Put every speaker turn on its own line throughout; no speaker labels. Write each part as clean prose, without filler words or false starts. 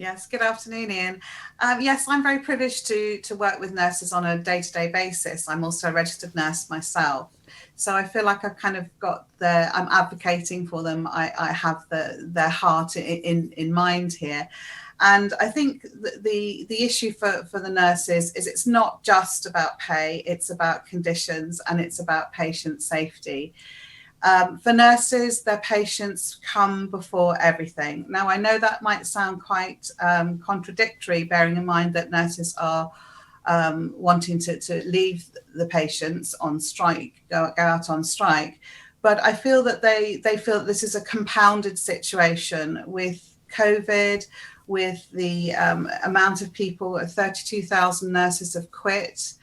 Yes, good afternoon, Ian. Yes, I'm very privileged to work with nurses on a day-to-day basis. I'm also a registered nurse myself. So I feel like I've kind of I'm advocating for them. I have their heart in mind here. And I think the issue for the nurses is it's not just about pay, it's about conditions and it's about patient safety. For nurses, their patients come before everything. Now, I know that might sound quite contradictory, bearing in mind that nurses are wanting to leave the patients on strike, go out on strike. But I feel that they feel that this is a compounded situation with COVID, with the amount of people, 32,000 nurses have quit.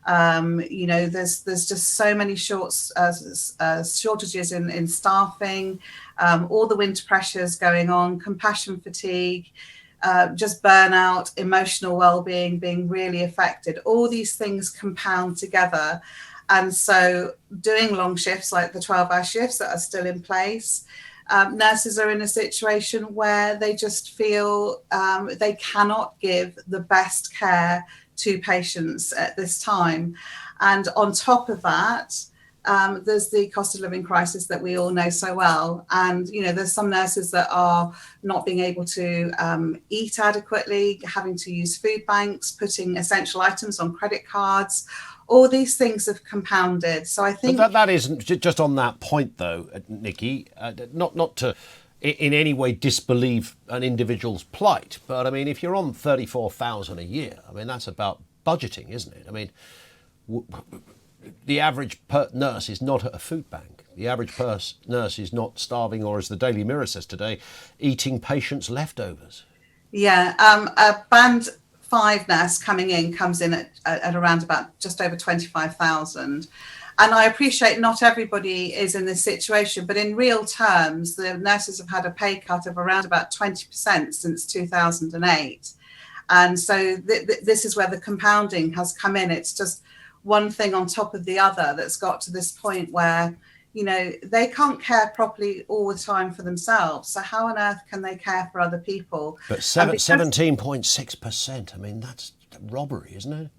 There's just so many shortages in staffing, all the winter pressures going on, compassion fatigue, just burnout, emotional well-being being really affected. All these things compound together. And so doing long shifts like the 12-hour shifts that are still in place, nurses are in a situation where they just feel they cannot give the best care to patients at this time. And on top of that, there's the cost of living crisis that we all know so well. And, there's some nurses that are not being able to eat adequately, having to use food banks, putting essential items on credit cards. All these things have compounded. So I think
that isn't just on that point, though, Nikki, not to in any way disbelieve an individual's plight. But I mean, if you're on 34,000 a year, I mean, that's about budgeting, isn't it? I mean, the average nurse is not at a food bank. The average nurse is not starving, or as the Daily Mirror says today, eating patients' leftovers.
Yeah, a band 5 nurse comes in at around about just over 25,000. And I appreciate not everybody is in this situation, but in real terms, the nurses have had a pay cut of around about 20% since 2008. And so this is where the compounding has come in. It's just one thing on top of the other that's got to this point where, they can't care properly all the time for themselves. So how on earth can they care for other people?
But 17.6%, I mean, that's robbery, isn't it?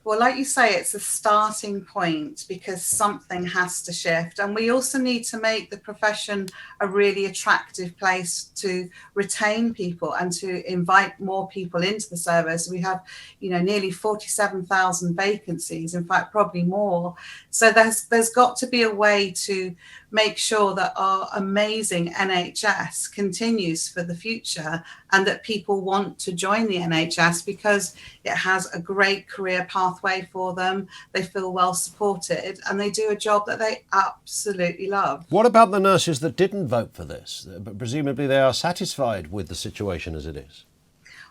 Well, like you say, it's a starting point because something has to shift. And we also need to make the profession a really attractive place to retain people and to invite more people into the service. We have, nearly 47,000 vacancies, in fact, probably more. So there's got to be a way to make sure that our amazing NHS continues for the future and that people want to join the NHS because it has a great career pathway for them. They feel well supported and they do a job that they absolutely love.
What about the nurses that didn't vote for this? Presumably they are satisfied with the situation as it is.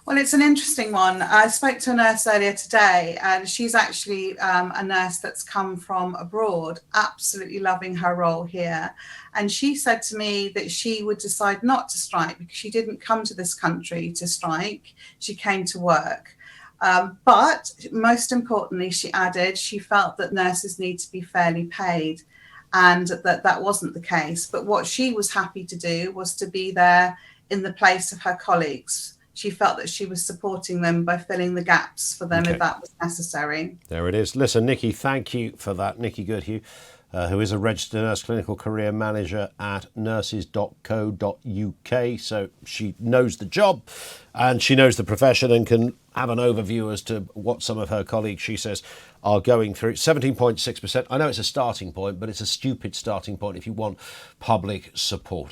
Well, it's an interesting one. I spoke to a nurse earlier today, and she's actually a nurse that's come from abroad, absolutely loving her role here. And she said to me that she would decide not to strike because she didn't come to this country to strike. She came to work. But most importantly, she added, she felt that nurses need to be fairly paid and that wasn't the case. But what she was happy to do was to be there in the place of her colleagues. She felt that she was supporting them by filling the gaps for them if that was necessary.
There it is. Listen, Nikki, thank you for that. Nikki Goodhew, who is a registered nurse clinical career manager at Nurses.co.uk. So she knows the job and she knows the profession and can have an overview as to what some of her colleagues, she says, are going through. 17.6%. I know it's a starting point, but it's a stupid starting point if you want public support.